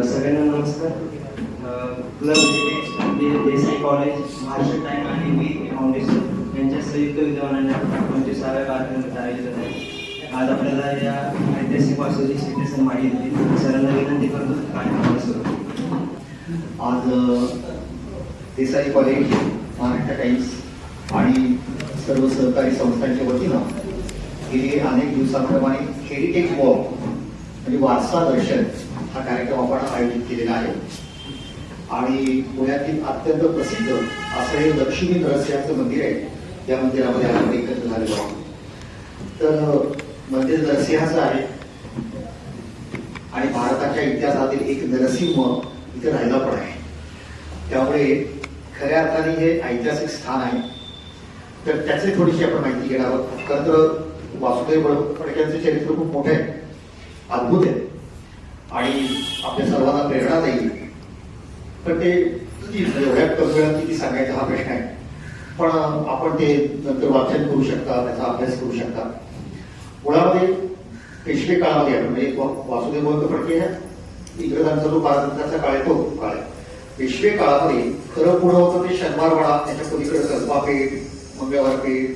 सगळ्यांना नमस्कार. Club Desai college, Maharashtra time आणि मी फाउंडेशन यांच्या संयुक्त विद्यमानाने 25व्या कार्यक्रमाचे आयोजन आहे. आज आपल्याला या ऐतिहासिक वास्तूची स्थिती माहिती दिली. सरांना विनंती करतो कार्यक्रम सुरू. आज देसाई कॉलेज, महाराष्ट्र टाइम्स आणि सर्व सहकारी संस्थांच्या वतीनं गेली अनेक दिवसांप्रमाणे हेरिटेज वॉक म्हणजे वारसा दर्शन हा कार्यक्रम आपण आयोजित केलेला आहे. आणि पुण्यातील अत्यंत प्रसिद्ध असं हे लक्ष्मी नरसिंहाचं मंदिर आहे. या मंदिरामध्ये आपण एकत्र झालेलो आहोत. तर मंदिर नरसिंहाचं आहे आणि भारताच्या इतिहासातील एक नरसिंह इथे राहिला पण आहे. त्यामुळे खऱ्या अर्थाने हे ऐतिहासिक स्थान आहे. तर त्याची थोडीशी आपण माहिती घेणार आहोत. खरं तर वासुदेव फडक्यांचं चरित्र खूप मोठं आहे, अद्भुत आहे आणि आपल्या सर्वांना प्रेरणा देईल. तर ते एवढ्या कमी वेळात किती सांगायचा हा प्रश्न आहे. पण आपण ते नंतर वाचन करू शकता, त्याचा अभ्यास करू शकता. मुळामध्ये पेशवे काळामध्ये म्हणजे वासुदेव फडके इंग्रजांचा जो पारतंत्र्याचा काळ आहे तो काळ आहे. पेशवे काळामध्ये खरं पुढं होतं ते शनिवारवाडा, त्याच्या पलीकडे कसबापेठ, मंगळवारपेठ,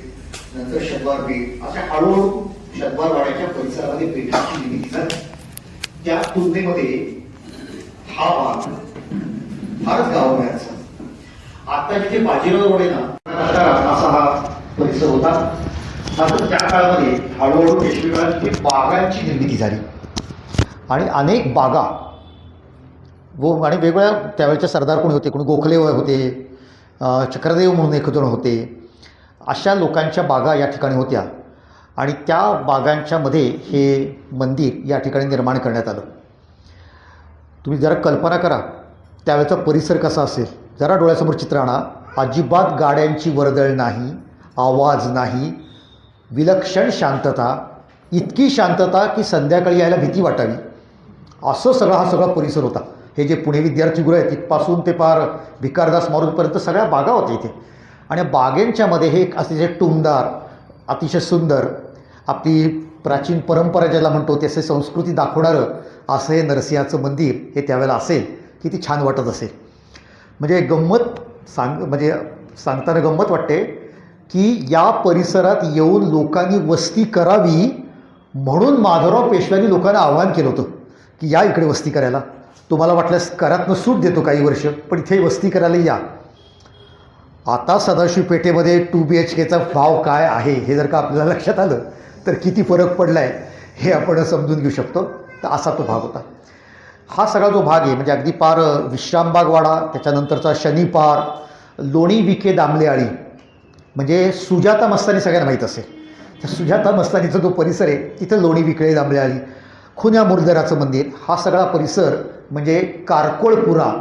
नंतर शनिवारपेठ, अशा हळूहळू शनिवारवाड्याच्या परिसरामध्ये पेठाची निर्मिती झाली. त्या तुलनेमध्ये हा भाग फारच गावाबाहेरचा. आता जिथे बाजीराव रोड आहे ना असा हा परिसर होता. मात्र त्या काळामध्ये हळूहळू पेशवे काळात तिथे बागांची निर्मिती झाली आणि अनेक बागा आणि वेगवेगळ्या त्यावेळेचे सरदार कोणी होते, कोणी गोखले होते, चक्रदेव म्हणून एक जण होते. अशा लोकांच्या बागा या ठिकाणी होत्या आणि त्या बागांच्यामध्ये हे मंदिर या ठिकाणी निर्माण करण्यात आलं. तुम्ही जरा कल्पना करा त्यावेळेचा परिसर कसा असेल. जरा डोळ्यासमोर चित्र आणा. अजिबात गाड्यांची वर्दळ नाही, आवाज नाही, विलक्षण शांतता. इतकी शांतता की संध्याकाळी यायला भीती वाटावी असं हा सगळा परिसर होता. हे जे पुणे विद्यार्थीगृह आहे तिथपासून ते पार भिकारदास मारुतीपर्यंत सगळ्या बागा होत्या इथे. आणि बागेंच्यामध्ये हे एक अतिशय टुमदार, अतिशय सुंदर, आपली प्राचीन परंपरा ज्याला म्हणतो त्याचे संस्कृती दाखवणारं असं हे नरसिंहाचं मंदिर हे त्यावेळेला असेल. किती छान वाटत असेल. म्हणजे गंमत सांगताना गंमत वाटते की या परिसरात येऊन लोकांनी वस्ती करावी म्हणून माधवराव पेशव्यांनी लोकांना आवाहन केलं होतं की या इकडे वस्ती करायला. तुम्हाला वाटल्यास करातनं सूट देतो काही वर्ष, पण इथे वस्ती करायला या. आता सदाशिव पेठेमध्ये 2 BHKचा भाव काय आहे हे जर का आपल्याला लक्षात आलं तर किती फरक पडला आहे हे आपण समजून घेऊ शकतो. तर असा तो भाग होता. हा सगळा जो भाग आहे म्हणजे अगदी पार विश्रामबागवाडा, त्याच्यानंतरचा शनिपार, लोणी विखे दामलेआळी, म्हणजे सुजाता मस्तानी सगळ्यांना माहीत असेल. त्या सुजाता मस्तानीचा जो परिसर आहे तिथं लोणी विखे दामलेआळी, खुन्या मुरदराचं मंदिर, हा सगळा परिसर म्हणजे कारकोळपुरा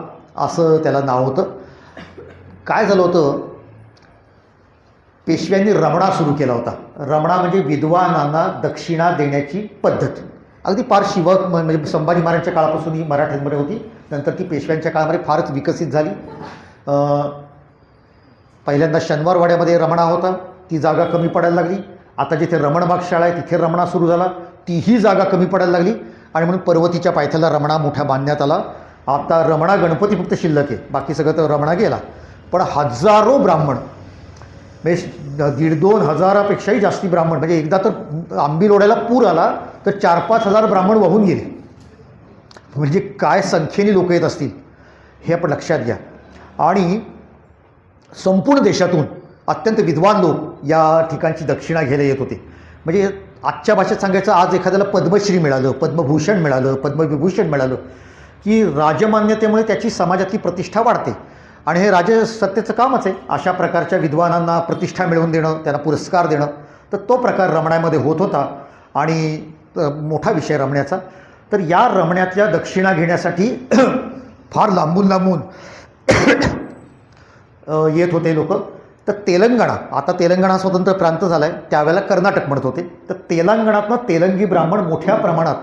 असं त्याला नाव होतं. काय झालं होतं, पेशव्यांनी रमणा सुरू केला होता. रमणा म्हणजे विद्वानांना दक्षिणा देण्याची पद्धत. अगदी फार म्हणजे संभाजी महाराजांच्या काळापासून ही मराठ्यांमध्ये होती. नंतर ती पेशव्यांच्या काळामध्ये फारच विकसित झाली. पहिल्यांदा शनिवारवाड्यामध्ये रमणा होता, ती जागा कमी पडायला लागली. आता जिथे रमणबाग शाळा आहे तिथे रमणा सुरू झाला, तीही जागा कमी पडायला लागली आणि म्हणून पर्वतीच्या पायथ्याला रमणा मोठ्या बांधण्यात आला. आता रमणा गणपती फक्त शिल्लक आहे, बाकी सगळं तर रमणा गेला. पण हजारो ब्राह्मण म्हणजे 1,500-2 हजारापेक्षाही जास्ती ब्राह्मण, म्हणजे एकदा तर आंबीलोड्याला पूर आला तर 4-5 हजार ब्राह्मण वाहून गेले. म्हणजे काय संख्येने लोक येत असतील हे आपण लक्षात घ्या. आणि संपूर्ण देशातून अत्यंत विद्वान लोक या ठिकाणची दक्षिणा घ्यायला येत होते. म्हणजे आजच्या भाषेत सांगायचं, आज एखाद्याला पद्मश्री मिळालं, पद्मभूषण मिळालं, पद्मविभूषण मिळालं की राजमान्यतेमुळे त्याची समाजातली प्रतिष्ठा वाढते. आणि हे राजसत्तेचं कामच आहे अशा प्रकारच्या विद्वानांना प्रतिष्ठा मिळवून देणं, त्यांना पुरस्कार देणं. तर तो प्रकार रमण्यामध्ये होत होता आणि मोठा विषय रमण्याचा. तर या रमण्यातल्या दक्षिणा घेण्यासाठी फार लांबून येत होते लोक. तर तेलंगणा, आता तेलंगणा स्वतंत्र प्रांत झाला आहे, त्यावेळेला कर्नाटक म्हणत होते. तर तेलंगणातनं तेलंगी ब्राह्मण मोठ्या प्रमाणात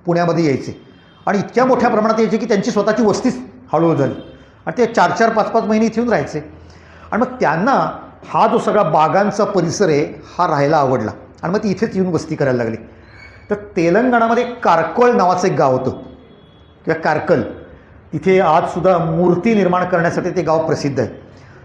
पुण्यामध्ये यायचे आणि इतक्या मोठ्या प्रमाणात यायचे की त्यांची स्वतःची वस्तीच हळूहळू झाली आणि ते 4-4, 5-5 महिने इथे येऊन राहायचे. आणि मग त्यांना हा जो सगळा बागांचा परिसर आहे हा राहायला आवडला आणि मग ती इथेच येऊन वस्ती करायला लागली. तर तेलंगणामध्ये कारकोळ नावाचं एक गाव होतं किंवा कारकल. तिथे आजसुद्धा मूर्ती निर्माण करण्यासाठी ते गाव प्रसिद्ध आहे.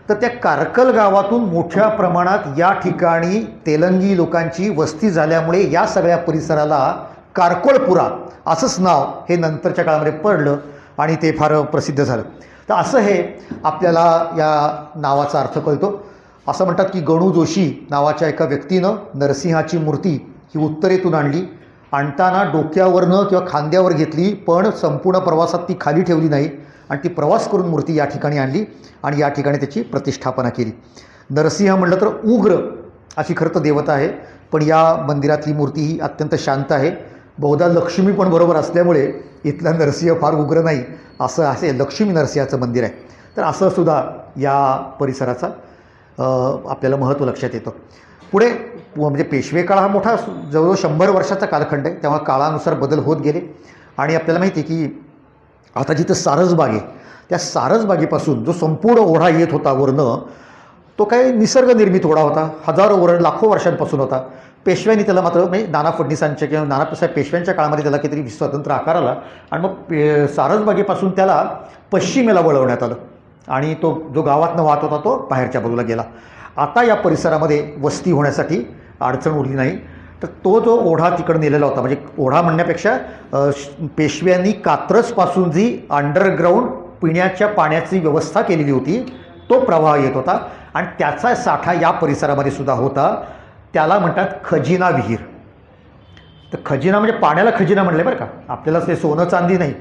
तर त्या कारकल गावातून मोठ्या प्रमाणात या ठिकाणी तेलंगी लोकांची वस्ती झाल्यामुळे या सगळ्या परिसराला कारकोळपुरा असंच नाव हे नंतरच्या काळामध्ये पडलं आणि ते फार प्रसिद्ध झालं. तर असं हे आपल्याला या नावाचा अर्थ कळतो. असं म्हणतात की गणू जोशी नावाच्या एका व्यक्तीनं नरसिंहाची मूर्ती ही उत्तरेतून आणली. आणताना डोक्यावरनं किंवा खांद्यावर घेतली, पण संपूर्ण प्रवासात ती खाली ठेवली नाही आणि ती प्रवास करून मूर्ती या ठिकाणी आणली आणि या ठिकाणी त्याची प्रतिष्ठापना केली. नरसिंह म्हटलं तर उग्र अशी खरं तर देवता आहे, पण या मंदिरातली मूर्ती ही अत्यंत शांत आहे. बहुधा लक्ष्मी पण बरोबर असल्यामुळे इथला नरसिंह फार उग्र नाही असं असे लक्ष्मी नरसिंहाचं मंदिर आहे. तर असं सुद्धा या परिसराचा आपल्याला महत्त्व लक्षात येतं. पुढे म्हणजे पेशवे काळ हा मोठा जवळजवळ 100 वर्षाचा कालखंड आहे. तेव्हा काळानुसार बदल होत गेले आणि आपल्याला माहिती आहे की आता जिथं सारसबाग आहे त्या सारसबागेपासून जो संपूर्ण ओढा येत होता वरनं, तो काही निसर्गनिर्मित ओढा होता, हजारो लाखो वर्षांपासून होता. पेशव्यांनी त्याला मात्र म्हणजे नाना फडणीसांच्या किंवा नानासाहेब पेशव्यांच्या काळामध्ये त्याला काहीतरी स्वतंत्र आकार आला आणि मग सारसबागेपासून त्याला पश्चिमेला वळवण्यात आलं आणि तो जो गावातनं वाहत होता तो बाहेरच्या बाजूला गेला. आता या परिसरामध्ये वस्ती होण्यासाठी अडचण उरली नाही. तर तो जो ओढा तिकडं नेलेला होता, म्हणजे ओढा म्हणण्यापेक्षा पेशव्यांनी कात्रजपासून जी अंडरग्राऊंड पिण्याच्या पाण्याची व्यवस्था केलेली होती तो प्रवाह येत होता आणि त्याचा साठा या परिसरामध्ये सुद्धा होता. त्याला म्हणतात खजिना विहीर. तर खजिना म्हणजे पाण्याला खजिना म्हणले बरं का, आपल्याला ते सोनं चांदी नाही.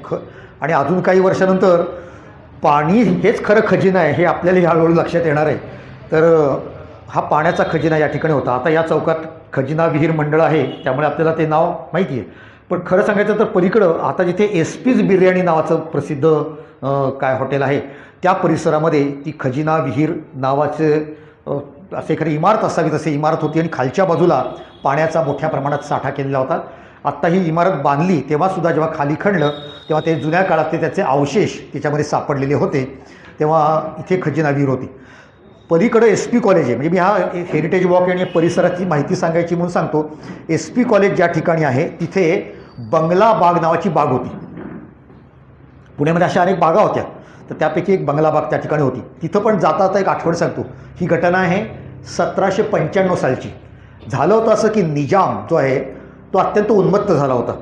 आणि अजून काही वर्षानंतर पाणी हेच खरं खजिना आहे हे आपल्याला हळूहळू लक्षात येणार आहे. तर हा पाण्याचा खजिना या ठिकाणी होता. आता या चौकात खजिना विहीर मंडळ आहे त्यामुळे आपल्याला ते नाव माहिती आहे. पण खरं सांगायचं तर पलीकडं आता जिथे एसपीज बिर्याणी नावाचं प्रसिद्ध काय हॉटेल आहे त्या परिसरामध्ये ती खजिना विहीर नावाचे असे खरी इमारत असावी तशी इमारत होती आणि खालच्या बाजूला पाण्याचा मोठ्या प्रमाणात साठा केलेला होता. आत्ता ही इमारत बांधली तेव्हासुद्धा जेव्हा खाली खणलं तेव्हा ते जुन्या काळातले त्याचे अवशेष त्याच्यामध्ये सापडलेले होते. तेव्हा इथे खजिना विहीर होती. पलीकडे एस पी कॉलेज आहे. म्हणजे मी हा हेरिटेज वॉक आणि परिसराची माहिती सांगायची म्हणून सांगतो. एस पी कॉलेज ज्या ठिकाणी आहे तिथे बंगला बाग नावाची बाग होती. पुण्यामध्ये अशा अनेक बागा होत्या तर त्यापैकी एक बंगला बाग त्या ठिकाणी होती. तिथं पण जाता आता एक आठवण सांगतो. ही घटना आहे 1795 सालची. झालं होतं असं की निजाम जो आहे तो अत्यंत उन्मत्त झाला होता.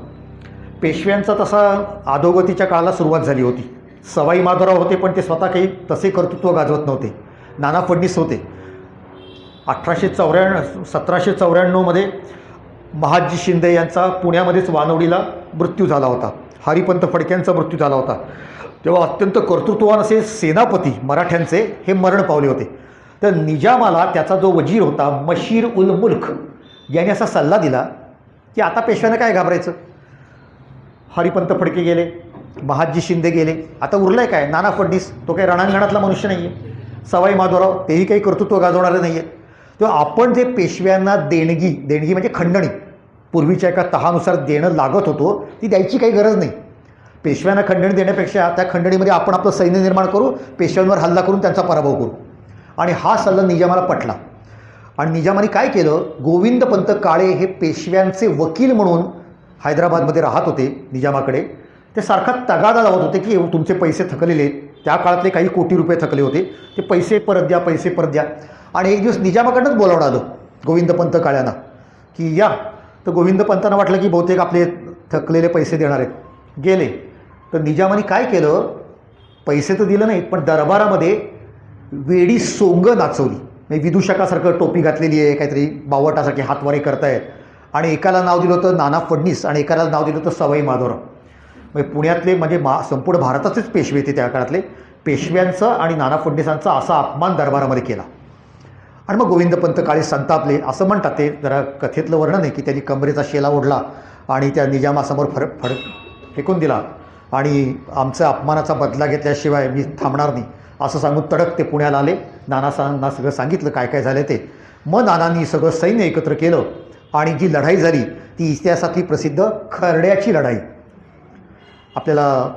पेशव्यांचा तसा अधोगतीच्या काळाला सुरुवात झाली होती. सवाई माधवराव होते पण ते स्वतः काही तसे कर्तृत्व गाजवत नव्हते. नाना फडणीस होते. 1794मध्ये महादजी शिंदे यांचा पुण्यामध्येच वानवडीला मृत्यू झाला होता. हरिपंत फडक्यांचा मृत्यू झाला होता. तेव्हा अत्यंत कर्तृत्ववान असे सेनापती मराठ्यांचे हे मरण पावले होते. तर निजामाला त्याचा जो वजीर होता मशीर उल मुल्क याने असा सल्ला दिला की आता पेशव्यानं काय घाबरायचं. हरिपंत फडके गेले, महादजी शिंदे गेले, आता उरलं आहे काय नाना फडणीस. तो काही रणांगणातला मनुष्य नाही आहे. सवाई माधवराव तेही काही कर्तृत्व गाजवणारे नाही आहेत. तेव्हा आपण जे पेशव्यांना देणगी म्हणजे खंडणी पूर्वीच्या एका तहानुसार देणं लागत होतो ती द्यायची काही गरज नाही. पेशव्यांना खंडणी देण्यापेक्षा त्या खंडणीमध्ये आपण आपलं सैन्य निर्माण करू, पेशव्यांवर हल्ला करून त्यांचा पराभव करू. आणि हा सल्ला निजामाला पटला आणि निजामाने काय केलं, गोविंदपंत काळे हे पेशव्यांचे वकील म्हणून हैदराबादमध्ये राहत होते निजामाकडे. ते सारखा तगादा लावत होते की तुमचे पैसे थकलेले, त्या काळातले काही कोटी रुपये थकले होते, ते पैसे परत द्या, पैसे परत द्या. आणि एक दिवस निजामाकडनंच बोलावणं आलं गोविंदपंत काळ्यांना की या. तर गोविंदपंतांना वाटलं की बहुतेक आपले थकलेले पैसे देणार आहेत. गेले तर निजामाने काय केलं, पैसे तर दिलं नाहीत पण दरबारामध्ये वेडी सोंगं नाचवली. म्हणजे विदूषकासारखं टोपी घातलेली आहे, काहीतरी बावटासारखे हातवारे करतायत. आणि एकाला नाव दिलं होतं नाना फडणीस आणि एकाला नाव दिलं होतं सवाई माधवराव. म्हणजे पुण्यातले म्हणजे संपूर्ण भारताचेच पेशवे ते त्या काळातले पेशव्यांचं आणि नाना फडणीसांचा असा अपमान दरबारामध्ये केला. आणि मग गोविंदपंत काळे संतापले. असं म्हणतात ते जरा कथेतलं वर्णन आहे की त्यांनी कमरेचा शेला ओढला आणि त्या निजामासमोर फेकून दिला आणि आमचा अपमानाचा बदला घेतल्याशिवाय मी थांबणार नाही असं सांगून तडक ते पुण्याला आले. नानासांना सगळं सांगितलं काय काय झालं ते. मग नानांनी सगळं सैन्य एकत्र केलं आणि जी लढाई झाली ती इतिहासातली प्रसिद्ध खर्ड्याची लढाई. आपल्याला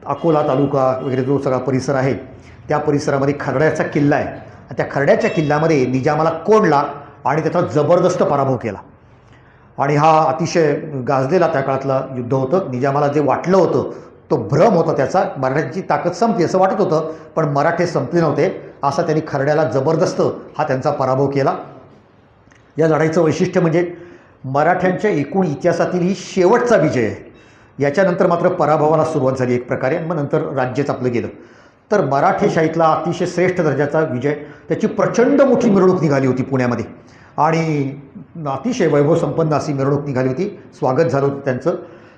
अकोला तालुका वगैरे जो सगळा परिसर आहे त्या परिसरामध्ये खर्ड्याचा किल्ला आहे. त्या खर्ड्याच्या किल्ल्यामध्ये निजामाला कोंडला आणि त्याचा जबरदस्त पराभव केला. आणि हा अतिशय गाजलेला त्या काळातला युद्ध होतं. निजामाला जे वाटलं होतं तो भ्रम होता त्याचा, मराठ्यांची ताकद संपली असं वाटत होतं, पण मराठे संपले नव्हते. असा त्यांनी खर्ड्याला जबरदस्त हा त्यांचा पराभव केला. या लढाईचं वैशिष्ट्य म्हणजे मराठ्यांच्या एकूण इतिहासातील ही शेवटचा विजय आहे. याच्यानंतर मात्र पराभवाला सुरुवात झाली एक प्रकारे, मग नंतर राज्यच आपलं गेलं. तर मराठेशाहीतला अतिशय श्रेष्ठ दर्जाचा विजय, त्याची प्रचंड मोठी मिरवणूक निघाली होती पुण्यामध्ये आणि अतिशय वैभवसंपन्न अशी मिरवणूक निघाली होती, स्वागत झालं होतं त्यांचं.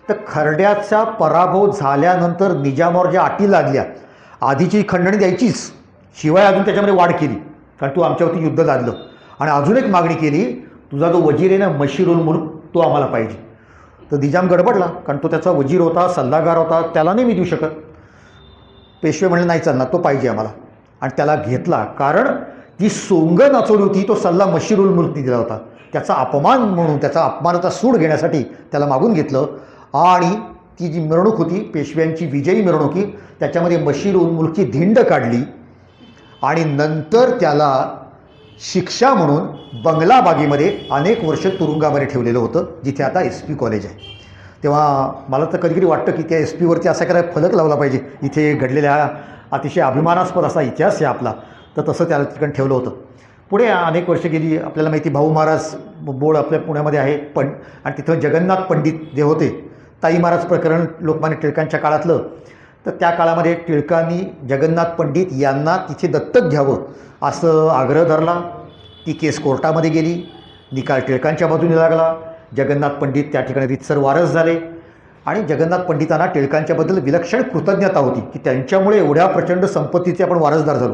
तर खर्ड्याचा पराभव झाल्यानंतर निजामावर ज्या अटी लागल्या, आधीची खंडणी द्यायचीच, शिवाय अजून त्याच्यामध्ये वाढ केली, कारण तू आमच्यावरती युद्ध लादलं, आणि अजून एक मागणी केली, तुझा जो वजीर आहे ना मशीरुल मुल्क, तो आम्हाला पाहिजे. तर निजाम गडबडला, कारण तो त्याचा वजीर होता, सल्लागार होता, त्याला नाही मी देऊ शकत. पेशवे म्हणले नाही चालणार, तो पाहिजे आम्हाला, आणि त्याला घेतला. कारण जी सोंग नाचवली होती तो सल्ला मशीरुल मुल्कने दिला होता. त्याचा अपमान म्हणून, त्याचा अपमानाचा सूड घेण्यासाठी त्याला मागून घेतलं. आणि ती जी मिरवणूक होती पेशव्यांची विजयी मिरवणुकी, त्याच्यामध्ये मशीरुल मुल्कची धिंड काढली आणि नंतर त्याला शिक्षा म्हणून बंगलाबागेमध्ये अनेक वर्ष तुरुंगामध्ये ठेवलेलं होतं, जिथे आता SP कॉलेज आहे. तेव्हा मला तर कधीकधी वाटतं की त्या SP वरती असा काय फलक लावला पाहिजे, इथे घडलेल्या अतिशय अभिमानास्पद असा इतिहास आहे आपला, तर तसं त्याला ठिकाणी ठेवलं होतं. पुढे अनेक वर्ष गेली, आपल्याला माहिती भाऊ महाराज बोर्ड आपल्या पुण्यामध्ये आहे, आणि तिथं जगन्नाथ पंडित जे होते, ताई महाराज प्रकरण लोकमान्य टिळकांच्या काळातलं, तर त्या काळामध्ये टिळकांनी जगन्नाथ पंडित यांना तिथे दत्तक घ्यावं असं आग्रह धरला. ती केस कोर्टामध्ये गेली, निकाल टिळकांच्या बाजूने लागला. जगन्नाथ पंडित त्या ठिकाणी रीतसर वारस झाले आणि जगन्नाथ पंडितांना टिळकांच्याबद्दल विलक्षण कृतज्ञता होती की त्यांच्यामुळे एवढ्या प्रचंड संपत्तीचे आपण वारसदार झालो.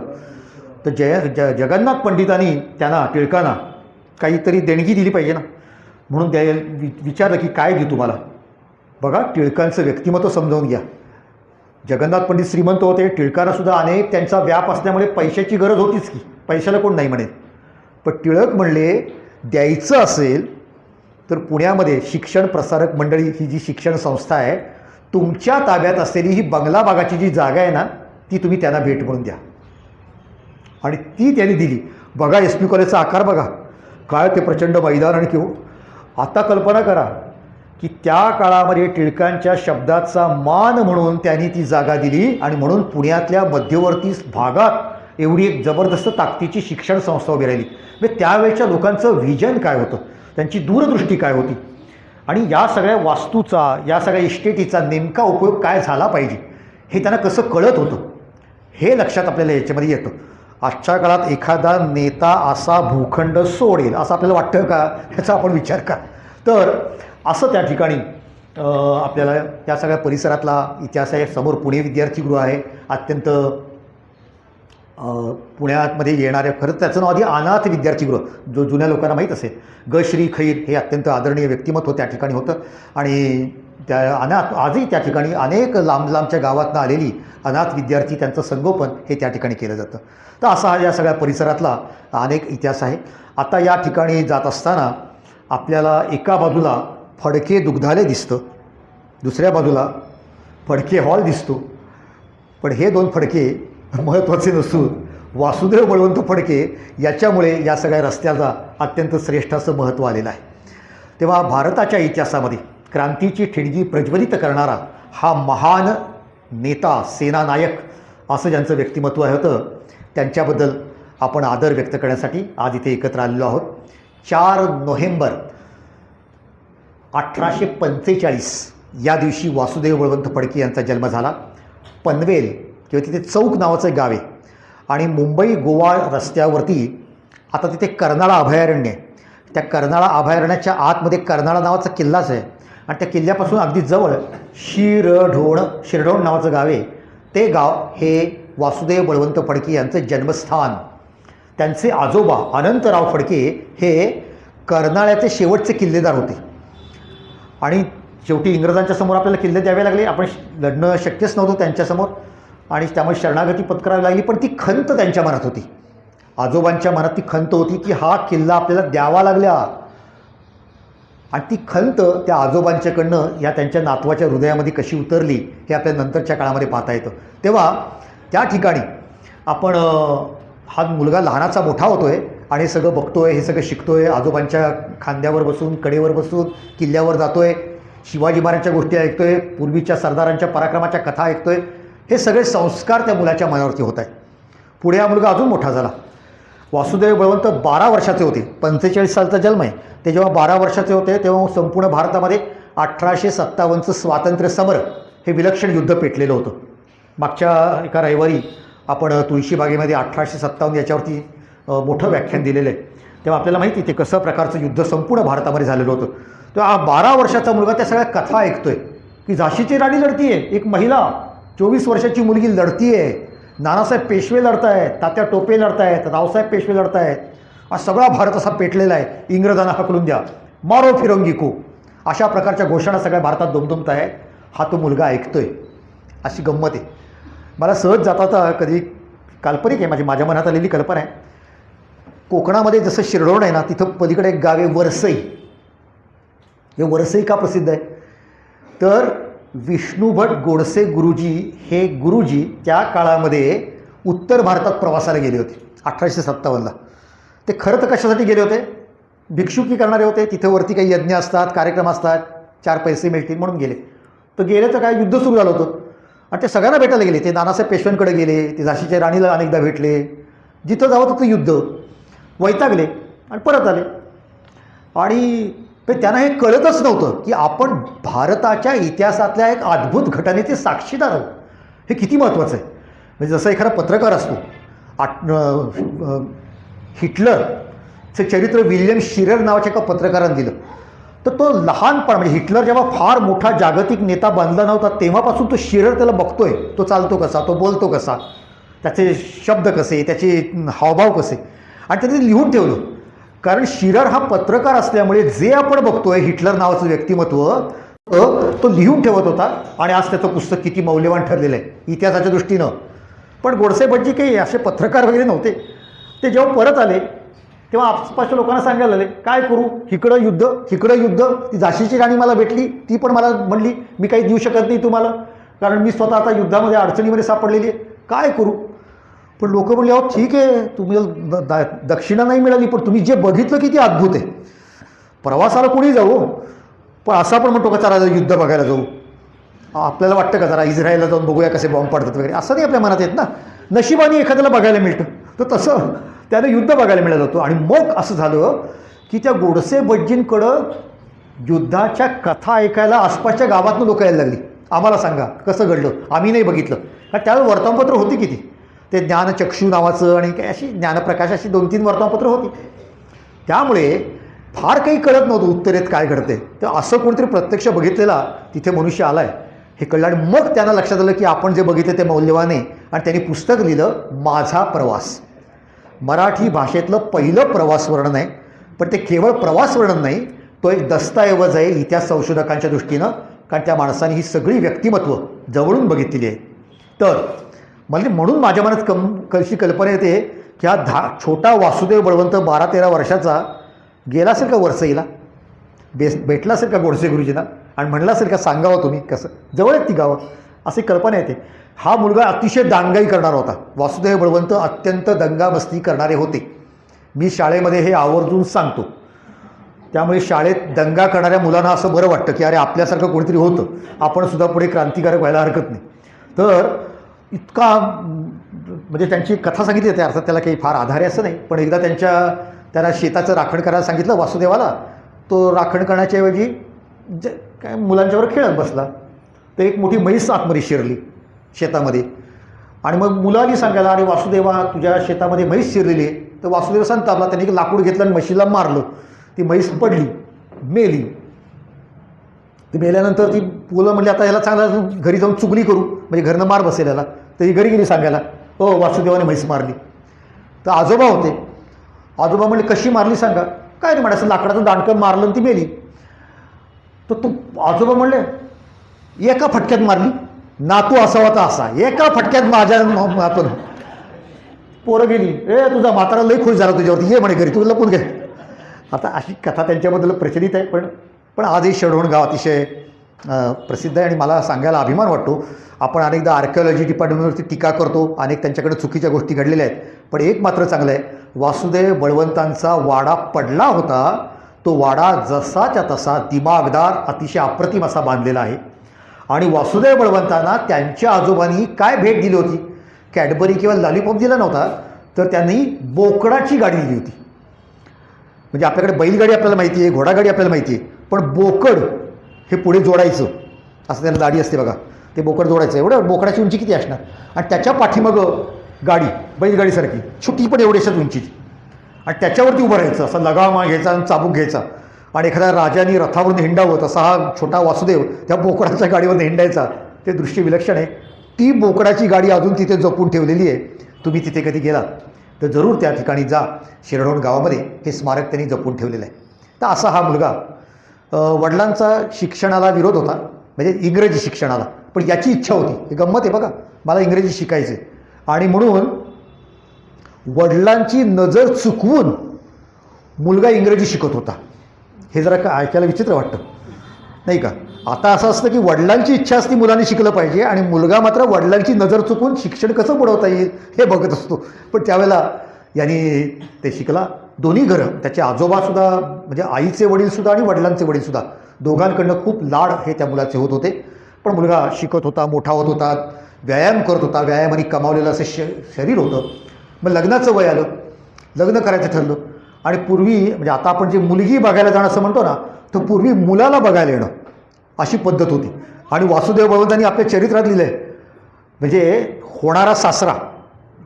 तर जगन्नाथ पंडितांनी त्यांना, टिळकांना काहीतरी देणगी दिली पाहिजे ना, म्हणून विचारलं की काय देऊ तुम्हाला. बघा, टिळकांचं व्यक्तिमत्व समजावून घ्या. जगन्नाथ पंडित श्रीमंत होते, टिळकांनासुद्धा अनेक त्यांचा व्याप असल्यामुळे पैशाची गरज होतीच की, पैशाला कोण नाही म्हणेल. पण टिळक म्हणले द्यायचं असेल तर पुण्यामध्ये शिक्षण प्रसारक मंडळी ही जी शिक्षण संस्था आहे, तुमच्या ताब्यात असलेली ही बंगलाबागाची जी जागा आहे ना, ती तुम्ही त्यांना भेट म्हणून द्या. आणि ती त्यांनी दिली. बघा SP कॉलेजचा आकार बघा, काय ते प्रचंड मैदान. आणि किंवा आता कल्पना करा की त्या काळामध्ये टिळकांच्या शब्दाचा मान म्हणून त्यांनी ती जागा दिली, आणि म्हणून पुण्यातल्या मध्यवर्ती भागात एवढी एक जबरदस्त ताकदीची शिक्षण संस्था उभी राहिली. म्हणजे त्यावेळच्या लोकांचं व्हिजन काय होतं, त्यांची दूरदृष्टी काय होती, आणि या सगळ्या वास्तूचा, या सगळ्या इस्टेटीचा नेमका उपयोग काय झाला पाहिजे हे त्यांना कसं कळत होतं, हे लक्षात आपल्याला याच्यामध्ये येतं. आजच्या काळात एखादा नेता असा भूखंड सोडेल असं आपल्याला वाटतं का, ह्याचा आपण विचार करा. तर असं त्या ठिकाणी आपल्याला त्या सगळ्या परिसरातला इतिहास आहे. समोर पुणे विद्यार्थीगृह आहे, अत्यंत पुण्यामध्ये येणाऱ्या, खरंच त्याचं नाव आधी अनाथ विद्यार्थीगृह, जो जुन्या लोकांना माहीत असेल. श्री खैर हे अत्यंत आदरणीय व्यक्तिमत्व त्या ठिकाणी होतं. आणि त्या अनाथ, आजही त्या ठिकाणी अनेक लांब लांबच्या गावातनं आलेली अनाथ विद्यार्थी, त्यांचं संगोपन हे त्या ठिकाणी केलं जातं. तर असा या सगळ्या परिसरातला अनेक इतिहास आहे. आता या ठिकाणी जात असताना आपल्याला एका बाजूला फडके दुग्धालय दिसतं, दुसऱ्या बाजूला फडके हॉल दिसतो. पण हे दोन फडके महत्त्वाचे नसून वासुदेव बळवंत फडके याच्यामुळे या सगळ्या रस्त्याचा अत्यंत श्रेष्ठ असं महत्त्व आलेलं आहे. तेव्हा भारताच्या इतिहासामध्ये क्रांतीची ठिणगी प्रज्वलित करणारा हा महान नेता, सेनानायक असं ज्यांचं व्यक्तिमत्व होतं, त्यांच्याबद्दल आपण आदर व्यक्त करण्यासाठी आज इथे एकत्र आलेलो आहोत. 4 नोव्हेंबर 1845 या दिवशी वासुदेव बळवंत फडके यांचा जन्म झाला. पनवेल किंवा तिथे चौक नावाचं एक गाव आहे, आणि मुंबई गोवा रस्त्यावरती आता तिथे कर्नाळा अभयारण्य आहे. त्या कर्नाळा अभयारण्याच्या आतमध्ये कर्नाळा नावाचा किल्लाच आहे, आणि त्या किल्ल्यापासून अगदी जवळ शिरढोण नावाचं गाव आहे. ते गाव हे वासुदेव बळवंत फडके यांचं जन्मस्थान. त्यांचे आजोबा अनंतराव फडके हे कर्नाळ्याचे शेवटचे किल्लेदार होते, आणि शेवटी इंग्रजांच्या समोर आपल्याला किल्ले द्यावे लागले. आपण लढणं शक्यच नव्हतं त्यांच्यासमोर, आणि त्यामुळे शरणागती पत्करावी लागली. पण ती खंत त्यांच्या मनात होती, आजोबांच्या मनात ती खंत होती की हा किल्ला आपल्याला द्यावा लागला. आणि ती खंत त्या आजोबांच्याकडनं या त्यांच्या नातवाच्या हृदयामध्ये कशी उतरली हे आपल्या नंतरच्या काळामध्ये पाहता येतं. तेव्हा त्या ठिकाणी आपण हा मुलगा लहानाचा मोठा होतो आहे आणि हे सगळं बघतो आहे, हे सगळं शिकतो आहे, आजोबांच्या खांद्यावर बसून, कडेवर बसून किल्ल्यावर जातो आहे. शिवाजी महाराजांच्या गोष्टी ऐकतोय, पूर्वीच्या सरदारांच्या पराक्रमाच्या कथा ऐकतोय. हे सगळे संस्कार त्या मुलाच्या मनावरती होत आहेत. पुढे हा मुलगा अजून मोठा झाला. वासुदेव बळवंत 12 वर्षाचे होते. 45 सालचा जन्म आहे. ते जेव्हा 12 वर्षाचे होते तेव्हा संपूर्ण भारतामध्ये 1857चं स्वातंत्र्य समर हे विलक्षण युद्ध पेटलेलं होतं. मागच्या एका रविवारी आपण तुळशीबागेमध्ये 1857 याच्यावरती मोठं व्याख्यान दिलेलं आहे. तेव्हा आपल्याला माहिती ते कसं प्रकारचं युद्ध संपूर्ण भारतामध्ये झालेलं होतं. तेव्हा 12 वर्षाचा मुलगा त्या सगळ्या कथा ऐकतोय की झाशीची राणी लढतीये, एक महिला 24 वर्षाची मुलगी लढतीये, नानासाहेब पेशवे लढतायत, तात्या टोपे लढतायत, रावसाहेब पेशवे लढतायत. हा सगळा भारत असा पेटलेला आहे. इंग्रजांना हकलून द्या, मारो फिरंगी को, अशा प्रकारच्या घोषणा सगळ्या भारतात दुमदुमत आहेत. हा तो मुलगा ऐकतोय. अशी गंमत आहे. मला सहज जाता कधी काल्पनिक आहे, माझ्या मनात आलेली कल्पना आहे. कोकणामध्ये जसं शिरडोण आहे ना, तिथं पलीकडे एक गाव आहे वरसई. हे वरसई का प्रसिद्ध आहे तर विष्णुभट गोडसे गुरुजी हे गुरुजी त्या काळामध्ये उत्तर भारतात प्रवासाला गेले होते 1857ला. ते खरं तर कशासाठी गेले होते? भिक्षुकी करणारे होते. तिथे वरती काही यज्ञ असतात, कार्यक्रम असतात, 4 पैसे मिळतील म्हणून गेले. तर गेले तर काय युद्ध सुरू झालं होतं आणि ते सगळ्यांना भेटायला गेले. ते नानासाहेब पेशव्यांकडे गेले, ते झाशीच्या राणीला अनेकदा भेटले. जिथं जावं तिथं युद्ध, वैतागले आणि परत आले. आणि त्यांना हे कळतच नव्हतं की आपण भारताच्या इतिहासातल्या एक अद्भुत घटनेचे साक्षीदार आहोत. हे किती महत्त्वाचं आहे. म्हणजे जसं एखादा पत्रकार असतो, हिटलरचं चरित्र विल्यम शिरर नावाच्या एका पत्रकारानं दिलं. तर तो लहानपण म्हणजे हिटलर जेव्हा फार मोठा जागतिक नेता बनला नव्हता तेव्हापासून तो शिरर त्याला बघतोय. तो चालतो कसा, तो बोलतो कसा, त्याचे शब्द कसे, त्याचे हावभाव कसे, आणि त्याने लिहून ठेवलं. कारण शिरर हा पत्रकार असल्यामुळे जे आपण बघतोय हिटलर नावाचं व्यक्तिमत्व तो लिहून ठेवत होता. आणि आज त्याचं पुस्तक किती मौल्यवान ठरलेलं आहे इतिहासाच्या दृष्टीनं. पण गोडसे भटजी काही असे पत्रकार वगैरे नव्हते. ते जेव्हा परत आले तेव्हा आसपासच्या लोकांना सांगायला लागले, काय करू, इकडं युद्ध, इकडं युद्ध. ती झाशीची राणी मला भेटली, ती पण मला म्हणली मी काही देऊ शकत नाही तुम्हाला, कारण मी स्वतः आता युद्धामध्ये अडचणीमध्ये सापडलेली आहे, काय करू. पण लोक म्हणले, अहो ठीक आहे, तुम्ही दक्षिणा नाही मिळाली पण तुम्ही जे बघितलं किती अद्भुत आहे. प्रवासाला कोणी जाऊ, पण असा पण म्हणतो का चला युद्ध बघायला जाऊ. आपल्याला वाटतं का जरा इस्रायलला जाऊन बघूया कसे बॉम्ब पडतात वगैरे, असं नाही आपल्या मनात येत ना. नशिबाने एखाद्याला बघायला मिळतं. तर तसं त्यानं युद्ध बघायला मिळालं होतं. आणि मग असं झालं की त्या गोडसे भटजींकडं युद्धाच्या कथा ऐकायला आसपासच्या गावातून लोक यायला लागली. आम्हाला सांगा कसं घडलं, आम्ही नाही बघितलं. कारण त्यावेळेस वर्तमानपत्र होती किती, ते ज्ञानचक्षू नावाचं आणि काही अशी ज्ञानप्रकाश अशी 2-3 वर्तमानपत्र होती. त्यामुळे फार काही कळत नव्हतं उत्तरेत काय घडते. तर असं कोणतरी प्रत्यक्ष बघितलेला तिथे मनुष्य आला आहे हे कळलं. आणि मग त्यांना लक्षात आलं की आपण जे बघितलं ते मौल्यवान आहे. आणि त्यांनी पुस्तक लिहिलं, माझा प्रवास. मराठी भाषेतलं पहिलं प्रवास वर्णन आहे. पण ते केवळ प्रवास वर्णन नाही, तो एक दस्तऐवज आहे इतिहास संशोधकांच्या दृष्टीनं. कारण त्या माणसाने ही सगळी व्यक्तिमत्व जवळून बघितलेली आहे. तर म्हणजे म्हणून माझ्या मनात कशी कल्पना येते की हा छोटा वासुदेव बळवंत 12-13 वर्षाचा गेला असेल का वरसईला, भेटला असेल का गोडसे गुरुजींना आणि म्हणलं असेल का सांगावं तुम्ही कसं, जवळ आहेत ती गावं, अशी कल्पना येते. हा मुलगा अतिशय दांगाई करणारा होता. वासुदेव बळवंत अत्यंत दंगामस्ती करणारे होते. मी शाळेमध्ये हे आवर्जून सांगतो. त्यामुळे शाळेत दंगा करणाऱ्या मुलांना असं बरं वाटतं की अरे आपल्यासारखं कोणीतरी होतं, आपण सुद्धा पुढे क्रांतिकारक व्हायला हरकत नाही. तर इतका म्हणजे त्यांची कथा सांगितली जाते, अर्थात त्याला काही फार आधार आहे असं नाही. पण एकदा त्याला शेताचं राखण करायला सांगितलं वासुदेवाला. तो राखण करण्याच्या ऐवजी काय मुलांच्यावर खेळत बसला. तर एक मोठी म्हैस आतमध्ये शिरली शेतामध्ये. आणि मग मुलांनी सांगायला, अरे वासुदेवा तुझ्या शेतामध्ये म्हैस शिरलेली आहे. तर वासुदेव संतापला. त्यांनी एक लाकूड घेतलं आणि म्हशीला मारलं. ती म्हैस पडली, मेली. ती मेल्यानंतर ती मुलं म्हणली आता याला चांगला घरी जाऊन चुगली करू, म्हणजे घरनं मार बसेल याला. तर ही घरी गेली सांगायला, हो वासुदेवाने म्हैस मारली. तर आजोबा होते. आजोबा म्हणले कशी मारली सांगा. काय नाही म्हणायचं, लाकडाचं दांडकं मारलं आणि ती मेली. तर तू आजोबा म्हणले एका फटक्यात मारली, नातू असावा तर असा, एका फटक्यात माझ्या नातून. पोरं गेली, तुझा म्हातारा लई खुश झाला तुझ्यावरती, ये म्हणे घरी, तू लपून घे. आता अशी कथा त्यांच्याबद्दल प्रचलित आहे. पण आजही शिरडोण गाव अतिशय प्रसिद्ध आहे. आणि मला सांगायला अभिमान वाटतो. आपण अनेकदा आर्किओलॉजी डिपार्टमेंटवरती टीका करतो, अनेक त्यांच्याकडे चुकीच्या गोष्टी घडलेल्या आहेत. पण एक मात्र चांगलं आहे, वासुदेव बळवंतांचा वाडा पडला होता तो वाडा जसाच्या तसा दिमागदार अतिशय अप्रतिम असा बांधलेला आहे. आणि वासुदेव बळवंतांना त्यांच्या आजोबांनी काय भेट दिली होती? कॅडबरी किंवा लॉलीपॉप दिला नव्हता, तर त्यांनी बोकडाची गाडी दिली होती. म्हणजे आपल्याकडे बैलगाडी आपल्याला माहिती आहे, घोडागाडी आपल्याला माहिती आहे, पण बोकड हे पुढे जोडायचं असं त्याला गाडी असते बघा, ते बोकड जोडायचं. एवढं बोकडाची उंची किती असणार? आणि त्याच्या पाठीमागं गाडी बैलगाडीसारखी छोटी पण एवढ्याशाच उंचीची, आणि त्याच्यावरती उभं राहायचं, असा लगाम घ्यायचा आणि चाबूक घ्यायचा, आणि एखाद्या राजाने रथावरून हिंडावं तसा हा छोटा वासुदेव त्या बोकडाच्या गाडीवर हिंडायचा. ते दृश्य विलक्षण आहे. ती बोकडाची गाडी अजून तिथे जपून ठेवलेली आहे. तुम्ही तिथे कधी गेलात तर जरूर त्या ठिकाणी जा. शिरढोण गावामध्ये हे स्मारक त्यांनी जपून ठेवलेलं आहे. तर असा हा मुलगा, वडिलांचा शिक्षणाला विरोध होता, म्हणजे इंग्रजी शिक्षणाला, पण याची इच्छा होती. हे गंमत आहे बघा, मला इंग्रजी शिकायचं आहे, आणि म्हणून वडिलांची नजर चुकवून मुलगा इंग्रजी शिकत होता. हे जरा का ऐकायला विचित्र वाटतं नाही का? आता असं असतं की वडिलांची इच्छा असती मुलांनी शिकलं पाहिजे, आणि मुलगा मात्र वडिलांची नजर चुकून शिक्षण कसं बुडवता येईल हे बघत असतो. पण त्यावेळेला यांनी ते शिकला. दोन्ही घरं, त्याचे आजोबासुद्धा म्हणजे आईचे वडीलसुद्धा आणि वडिलांचे वडीलसुद्धा, दोघांकडनं खूप लाड हे त्या मुलाचे होत होते. पण मुलगा शिकत होता, मोठा होत होता, व्यायाम करत होता, व्यायामाने कमावलेलं असं शरीर होतं. मग लग्नाचं वय आलं, लग्न करायचं ठरलं. आणि पूर्वी म्हणजे आता आपण जे मुलगी बघायला जाणं असं म्हणतो ना, तर पूर्वी मुलाला बघायला येणं अशी पद्धत होती. आणि वासुदेव बळवंतांनी आपल्या चरित्रात लिहिलं आहे, म्हणजे होणारा सासरा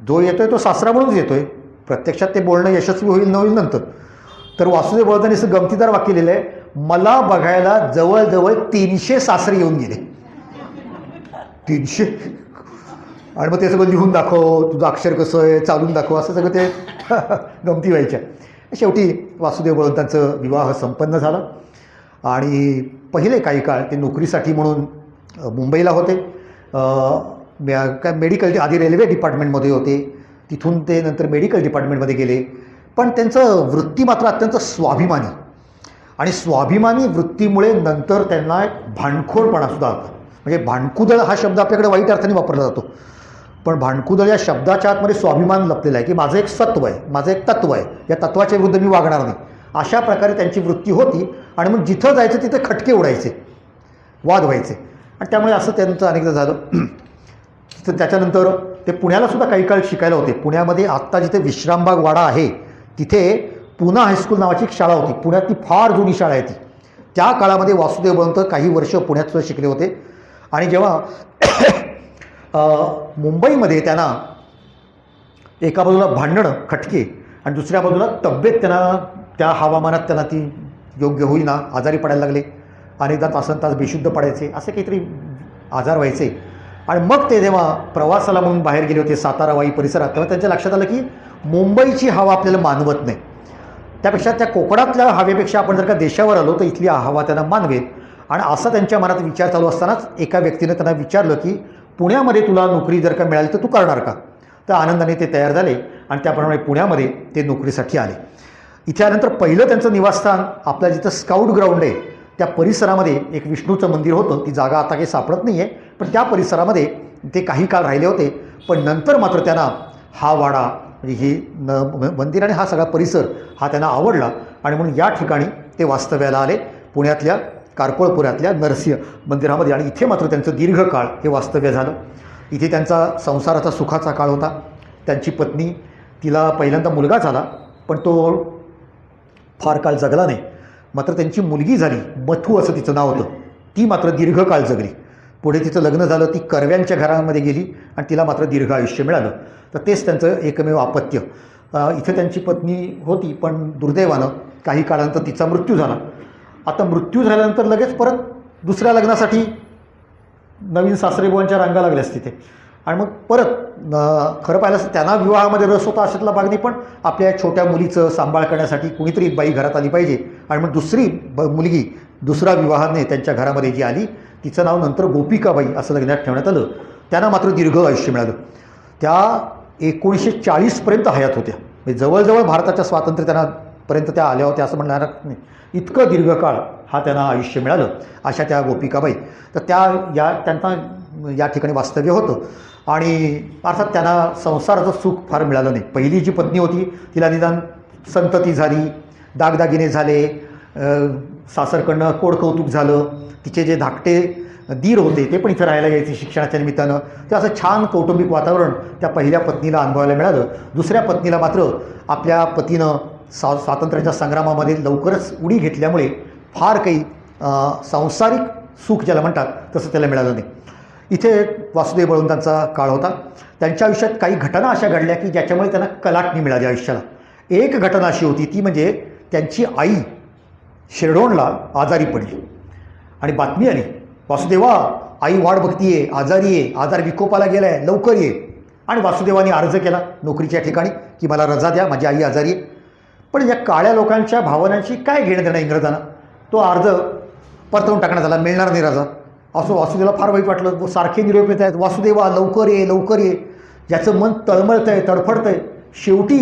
जो येतोय तो सासरा म्हणूनच येतोय, प्रत्यक्षात ते बोलणं यशस्वी होईल न होईल नंतर. तर वासुदेव बळवंतांनी असं गमतीदार वाक्य लिहिलं आहे, मला बघायला जवळजवळ 300 सासरे येऊन गेले. 300. आणि मग ते सगळं लिहून दाखव, तुझं अक्षर कसं आहे, चालून दाखव, असं सगळं ते गमती व्हायच्या. शेवटी वासुदेव बळवंतांचं विवाह संपन्न झाला. आणि पहिले काही काळ ते नोकरीसाठी म्हणून मुंबईला होते. काय मेडिकल, आधी रेल्वे डिपार्टमेंटमध्ये होते, तिथून ते नंतर मेडिकल डिपार्टमेंटमध्ये गेले. पण त्यांचं वृत्ती मात्र अत्यंत स्वाभिमानी, आणि स्वाभिमानी वृत्तीमुळे नंतर त्यांना एक भांडखोरपणासुद्धा होता. म्हणजे भांडकुदळ हा शब्द आपल्याकडे वाईट अर्थाने वापरला जातो, पण भांडकुदळ या शब्दाच्या आतमध्ये स्वाभिमान लपलेला आहे, की माझं एक सत्व आहे, माझं एक तत्व आहे, या तत्वाच्या विरुद्ध मी वागणार नाही, अशा प्रकारे त्यांची वृत्ती होती. आणि मग जिथं जायचं तिथे खटके उडायचे, वाद व्हायचे, आणि त्यामुळे असं त्यांचं अनेकदा झालं. तर त्याच्यानंतर ते पुण्यालासुद्धा काही काळ शिकायला होते. पुण्यामध्ये आत्ता जिथे विश्रामबाग वाडा आहे तिथे पुना हायस्कूल नावाची एक शाळा होती. पुण्यातली फार जुनी शाळा आहे ती. त्या काळामध्ये वासुदेव बळवंत काही वर्ष पुण्यात सुद्धा शिकले होते. आणि जेव्हा मुंबईमध्ये त्यांना एका बाजूला भांडणं, खटके, आणि दुसऱ्या बाजूला तब्येत त्यांना त्या हवामानात त्यांना ती योग्य होईना, आजारी पडायला लागले. अनेकदा तासन तास बेशुद्ध पडायचे, असे काहीतरी आजार व्हायचे. आणि मग ते जेव्हा प्रवासाला म्हणून बाहेर गेले होते सातारा वाई परिसरात, तेव्हा त्यांच्या लक्षात आलं की मुंबईची हवा आपल्याला मानवत नाही, त्यापेक्षा त्या कोकणातल्या हवेपेक्षा आपण जर का देशावर आलो तर इथली हवा त्यांना मानवेल. आणि असा त्यांच्या मनात विचार चालू असतानाच एका व्यक्तीनं त्यांना विचारलं की पुण्यामध्ये तुला नोकरी जर का मिळाली तर तू करणार का? तर आनंदाने ते तयार झाले आणि त्याप्रमाणे पुण्यामध्ये ते नोकरीसाठी आले. इथे आल्यानंतर पहिलं त्यांचं निवासस्थान आपल्या जिथं स्काउट ग्राउंड आहे त्या परिसरामध्ये एक विष्णूचं मंदिर होतं. ती जागा आता काही सापडत नाही आहे, पण त्या परिसरामध्ये ते काही काळ राहिले होते. पण नंतर मात्र त्यांना हा वाडा म्हणजे ही मंदिर आणि हा सगळा परिसर हा त्यांना आवडला आणि म्हणून या ठिकाणी ते वास्तव्याला आले, पुण्यातल्या कारकोळपुऱ्यातल्या नरसिंह मंदिरामध्ये. आणि इथे मात्र त्यांचं दीर्घकाळ हे वास्तव्य झालं. इथे त्यांचा संसाराचा सुखाचा काळ होता. त्यांची पत्नी, तिला पहिल्यांदा मुलगा झाला पण तो फार काळ जगला नाही. मात्र त्यांची मुलगी झाली, मथू असं तिचं नाव होतं. ती मात्र दीर्घकाळ जगली. पुढे तिचं लग्न झालं, ती कर्व्यांच्या घरामध्ये गेली आणि तिला मात्र दीर्घ आयुष्य मिळालं. तर तेच त्यांचं एकमेव अपत्य. इथे त्यांची पत्नी होती पण दुर्दैवानं काही काळानंतर तिचा मृत्यू झाला. आता मृत्यू झाल्यानंतर लगेच परत दुसऱ्या लग्नासाठी नवीन सासरेबुवांच्या रांगा लागल्यास तिथे. आणि मग परत खरं पाहिलं असं त्यांना विवाहामध्ये रस होता अशातला भाग नाही, पण आपल्या छोट्या मुलीचं सांभाळ करण्यासाठी कुणीतरी बाई घरात आली पाहिजे. आणि मग दुसरी मुलगी दुसरा विवाहाने त्यांच्या घरामध्ये जी आली तिचं नाव नंतर गोपिकाबाई असं लग्नात ठेवण्यात आलं. त्यांना मात्र दीर्घ आयुष्य मिळालं. त्या 1940पर्यंत हयात होत्या. म्हणजे जवळजवळ भारताच्या स्वातंत्र्यापर्यंत त्या आल्या होत्या असं म्हणणार नाही, इतकं दीर्घकाळ हा त्यांना आयुष्य मिळालं अशा त्या गोपिकाबाई. तर त्यांना या ठिकाणी वास्तव्य होतं. आणि अर्थात त्यांना संसाराचं सुख फार मिळालं नाही. पहिली जी पत्नी होती तिला निदान संतती झाली, दागदागिने झाले, सासरकडनं कोडकौतुक झालं. तिचे जे धाकटे दीर होते ते पण इथं राहायला यायचे शिक्षणाच्या निमित्तानं. ते असं छान कौटुंबिक वातावरण त्या पहिल्या पत्नीला अनुभवायला मिळालं. दुसऱ्या पत्नीला मात्र आपल्या पतीनं स्वातंत्र्याच्या संग्रामामध्ये लवकरच उडी घेतल्यामुळे फार काही सांसारिक सुख ज्याला म्हणतात तसं त्याला मिळालं नाही. इथे वासुदेव बळवंतांचा काळ होता. त्यांच्या आयुष्यात काही घटना अशा घडल्या की ज्याच्यामुळे त्यांना कलाटणी मिळाली आयुष्याला. एक घटना अशी होती ती म्हणजे त्यांची आई शिरडोणला आजारी पडली आणि बातमी आली, वासुदेवा आई वाट बघतीये, आजारी आहे, आजार विकोपाला गेला आहे, लवकर ये. आणि वासुदेवाने अर्ज केला नोकरीच्या ठिकाणी की मला रजा द्या, माझी आई आजारी आहे. पण या काळ्या लोकांच्या भावनांची काय घेणं देणं इंग्रजांना. तो अर्ज परतवून टाकण्यात आला, मिळणार नाही रजा. असं वासुदेवाला फार वाईट वाटलं. सारखे निरोप येत आहेत, वासुदेवा लवकर ये लवकर ये. ज्याचं मन तळमळतं आहे, तडफडतं आहे. शेवटी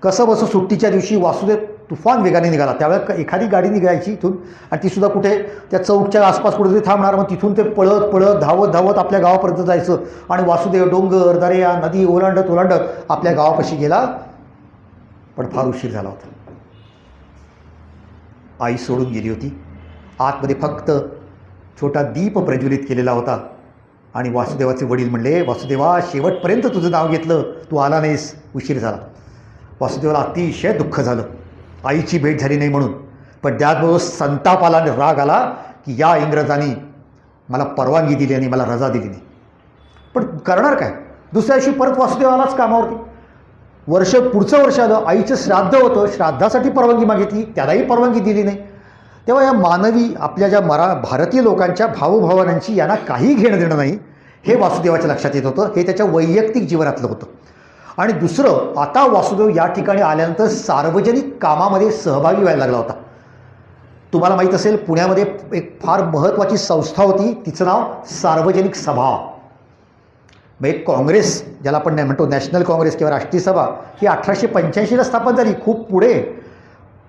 कसं बसं सुट्टीच्या दिवशी वासुदेव तुफान वेगाने निघाला. त्यावेळेला एखादी गाडी निघायची इथून आणि तीसुद्धा कुठे त्या चौकच्या आसपास कुठेतरी थांबणार. मग तिथून ते पळत पळत धावत धावत आपल्या गावापर्यंत जायचं. आणि वासुदेव डोंगर दर्या नदी ओलांडत ओलांडत आपल्या गावापाशी गेला. पण फार उशीर झाला होता. आई सोडून गेली होती. आतमध्ये फक्त छोटा दीप प्रज्वलित केलेला होता. आणि वासुदेवाचे वडील म्हणले, वासुदेवा शेवटपर्यंत तुझं नाव घेतलं, तू आला नाहीस, उशीर झाला. वासुदेवाला अतिशय दुःख झालं, आईची भेट झाली नाही म्हणून. पण त्याचबरोबर संताप आला आणि राग आला की या इंग्रजांनी मला परवानगी दिली आणि मला रजा दिली नाही. पण करणार काय. दुसऱ्या दिवशी परत वासुदेव आलाच कामावरती. पुढचं वर्ष आलं, आईचं श्राद्ध होतं, श्राद्धासाठी परवानगी मागितली, त्यालाही परवानगी दिली नाही. तेव्हा या मानवी आपल्या ज्या भारतीय लोकांच्या भावभावनांची यांना काही घेणं देणं नाही हे वासुदेवाच्या लक्षात येत होतं. हे त्याच्या वैयक्तिक जीवनातलं होतं. आणि दुसरं, आता वासुदेव या ठिकाणी आल्यानंतर सार्वजनिक कामामध्ये सहभागी व्हायला लागला होता. तुम्हाला माहीत असेल, पुण्यामध्ये एक फार महत्त्वाची संस्था होती, तिचं नाव सार्वजनिक सभा. एक काँग्रेस ज्याला आपण म्हणतो नॅशनल काँग्रेस किंवा राष्ट्रीय सभा, ही 1885ला स्थापन झाली, खूप पुढे.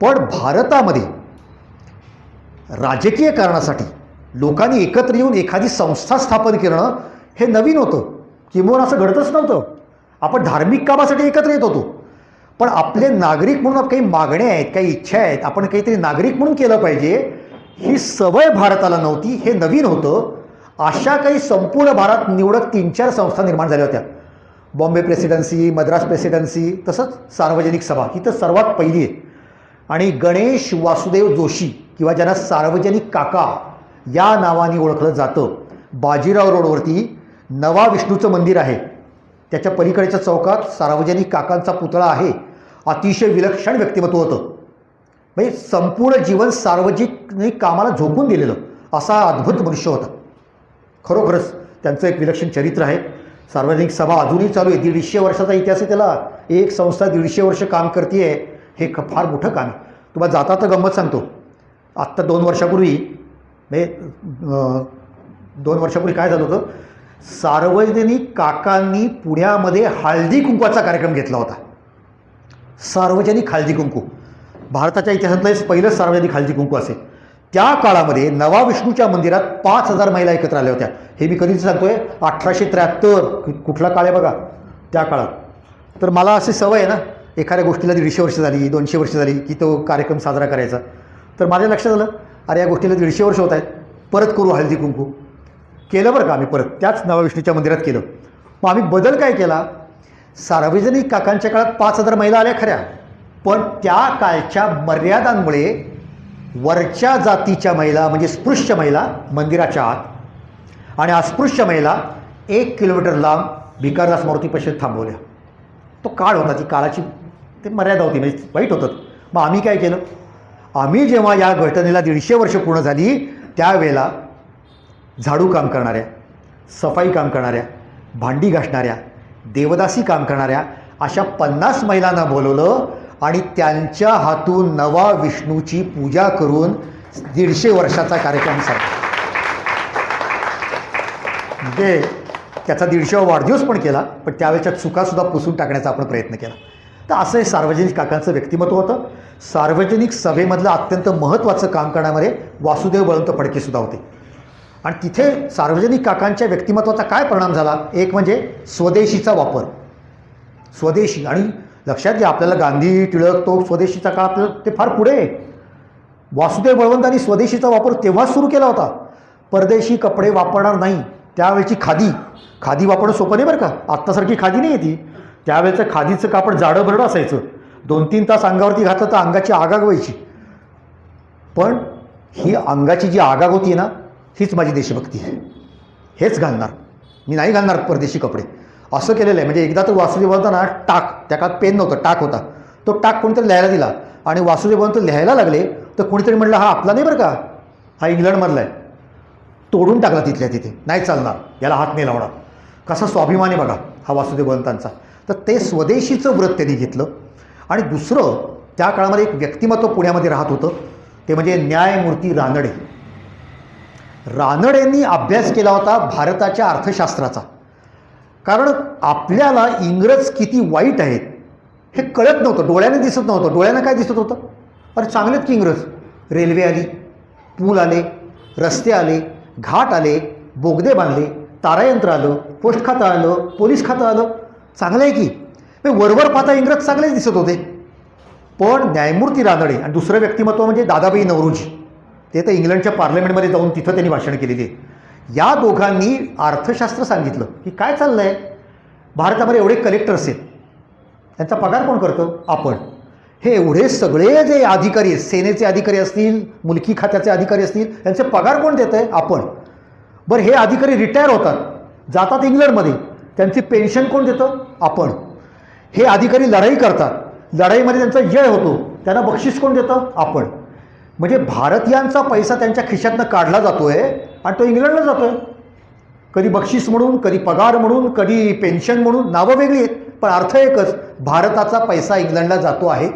पण भारतामध्ये राजकीय कारणासाठी लोकांनी एकत्र येऊन एखादी संस्था स्थापन करणं हे नवीन होतं. किंवा असं घडतच नव्हतं. आपण धार्मिक कामासाठी एकत्र येत होतो. पण आपले नागरिक म्हणून काही मागण्या आहेत, काही इच्छा आहेत, आपण काहीतरी नागरिक म्हणून केलं पाहिजे, ही सवय भारताला नव्हती, हे नवीन होतं. अशा काही संपूर्ण भारत निवडक 3-4 संस्था निर्माण झाल्या होत्या. बॉम्बे प्रेसिडेन्सी, मद्रास प्रेसिडेन्सी, तसंच सार्वजनिक सभा ही तर सर्वात पहिली आहे. आणि गणेश वासुदेव जोशी किंवा ज्यांना सार्वजनिक काका या नावाने ओळखलं जातं, बाजीराव रोडवरती नवा विष्णूचं मंदिर आहे. त्याच्या पलीकडच्या चौकात सार्वजनिक काकांचा पुतळा आहे. अतिशय विलक्षण व्यक्तिमत्व होतं. म्हणजे संपूर्ण जीवन सार्वजनिक कामाला झोकून दिलेलं असा अद्भुत मनुष्य होता. खरोखरच त्यांचं एक विलक्षण चरित्र आहे. सार्वजनिक सभा अजूनही चालू आहे. 150 वर्षाचा इतिहास आहे त्याला. एक संस्था 150 वर्ष काम करते आहे, हे फार मोठं काम आहे. तुम्हाला जाता तर गंमत सांगतो. आत्ता 2 वर्षापूर्वी म्हणजे 2 वर्षापूर्वी काय झालं होतं, सार्वजनिक काकांनी पुण्यामध्ये हळदी कुंकवाचा कार्यक्रम घेतला होता. सार्वजनिक हळदी कुंकू भारताच्या इतिहासातलं पहिलं सार्वजनिक हळदी कुंकू असेल. त्या काळामध्ये नवा विष्णूच्या मंदिरात 5000 महिला एकत्र आल्या होत्या. हे मी कधीच सांगतोय, 1873 कुठला काळ आहे बघा त्या काळात. तर मला अशी सवय आहे ना, एखाद्या गोष्टीला 150 वर्ष झाली, 200 वर्ष झाली की तो कार्यक्रम साजरा करायचा. तर माझ्या लक्षात आलं, अरे या गोष्टीला 150 वर्ष होत आहेत, परत करू हळदी कुंकू. केलं बरं का आम्ही, परत त्याच नवा विष्णूच्या मंदिरात केलं. मग आम्ही बदल काय केला, सार्वजनिक काकांच्या काळात 5000 महिला आल्या खऱ्या, पण त्या काळच्या मर्यादांमुळे वरच्या जातीच्या महिला म्हणजे स्पृश्य महिला मंदिराच्या आत आणि अस्पृश्य महिला 1 किलोमीटर लांब भिकारदास मारुतीपाशी थांबवल्या. तो काळ होता, ती काळाची ते मर्यादा होती, म्हणजे वाईट होतं. मग आम्ही काय केलं, आम्ही जेव्हा या घटनेला 150 वर्ष पूर्ण झाली त्यावेळेला झाडू काम करणाऱ्या, सफाई काम करणाऱ्या, भांडी घासणाऱ्या, देवदासी काम करणाऱ्या अशा 50 महिलांना बोलवलं आणि त्यांच्या हातून नवा विष्णूची पूजा करून 150 वर्षाचा कार्यक्रम झाला. म्हणजे त्याचा 150वा वाढदिवस पण केला, पण त्यावेळेच्या चुकासुद्धा पुसून टाकण्याचा आपण प्रयत्न केला. तर असं हे सार्वजनिक काकांचं व्यक्तिमत्व होतं. सार्वजनिक सभेमधलं अत्यंत महत्त्वाचं काम करण्यामध्ये वासुदेव बळवंत फडकेसुद्धा होते. आणि तिथे सार्वजनिक काकांच्या व्यक्तिमत्वाचा काय परिणाम झाला, एक म्हणजे स्वदेशीचा वापर. स्वदेशी, आणि लक्षात घ्या आपल्याला गांधी टिळक तो स्वदेशीचा काळ आपल्याला ते फार पुढे आहे. वासुदेव बळवंतांनी स्वदेशीचा वापर तेव्हाच सुरू केला होता. परदेशी कपडे वापरणार नाही. त्यावेळची खादी वापरणं सोपं नाही बरं का, आत्तासारखी खादी नाही आहे ती. त्यावेळेचं खादीचं कापड जाडं भरडं असायचं. 2-3 तास अंगावरती घातलं तर अंगाची आगाग व्हायची. पण ही अंगाची जी आगाग होती ना, हीच माझी देशभक्ती आहे. हेच घालणार मी, नाही घालणार परदेशी कपडे. असं केलेलं आहे. म्हणजे एकदा तर वासुदेव बळवंतांना टाक, त्या काळात पेन नव्हतं, टाक होता, तो टाक कोणीतरी लिहायला दिला आणि वासुदेव बळवंत लिहायला लागले तर कोणीतरी म्हटलं हा आपला नाही बरं का, हा इंग्लंडमधला आहे. तोडून टाकला तिथल्या तिथे, नाही चालणार, याला हात नाही लावणार. कसा स्वाभिमान आहे बघा हा वासुदेव बळवंतांचा. तर ते स्वदेशीचं व्रत त्यांनी घेतलं. आणि दुसरं, त्या काळामध्ये एक व्यक्तिमत्व पुण्यामध्ये राहत होतं, ते म्हणजे न्यायमूर्ती रानडे. रानडेंनी अभ्यास केला होता भारताच्या अर्थशास्त्राचा. कारण आपल्याला इंग्रज किती वाईट आहेत हे कळत नव्हतं, डोळ्याने दिसत नव्हतं. डोळ्यानं काय दिसत होतं, अरे चांगलेत की इंग्रज, रेल्वे आली, पूल आले, रस्ते आले, घाट आले, बोगदे बांधले, तारायंत्र आलं, पोस्ट खातं आलं, पोलीस खातं आलं, चांगलं आहे की. वरवर पाहता इंग्रज चांगलेच दिसत होते. पण न्यायमूर्ती रानडे आणि दुसरं व्यक्तिमत्व म्हणजे दादाभाई नौरोजी, ते तर इंग्लंडच्या पार्लमेंटमध्ये जाऊन तिथं त्यांनी भाषण केलेली आहे. या दोघांनी अर्थशास्त्र सांगितलं की काय चाललं आहे, भारतामध्ये एवढे कलेक्टर्स आहेत, त्यांचा पगार कोण करतं, आपण. हे एवढे सगळे जे अधिकारी आहेत, सेनेचे अधिकारी असतील, मुलकी खात्याचे अधिकारी असतील, यांचे पगार कोण देतं आहे, आपण. बरं, हे अधिकारी रिटायर होतात, जातात इंग्लंडमध्ये, त्यांची पेन्शन कोण देतं, आपण. हे अधिकारी लढाई करतात, लढाईमध्ये त्यांचा जय होतो, त्यांना बक्षीस कोण देतं, आपण. म्हणजे भारतीयांचा पैसा त्यांच्या खिशातनं काढला जातो आहे आणि तो इंग्लंडला जातो आहे. कधी बक्षीस म्हणून, कधी पगार म्हणून, कधी पेन्शन म्हणून, नावं वेगळी आहेत, पण अर्थ एकच, भारताचा पैसा इंग्लंडला जातो आहे.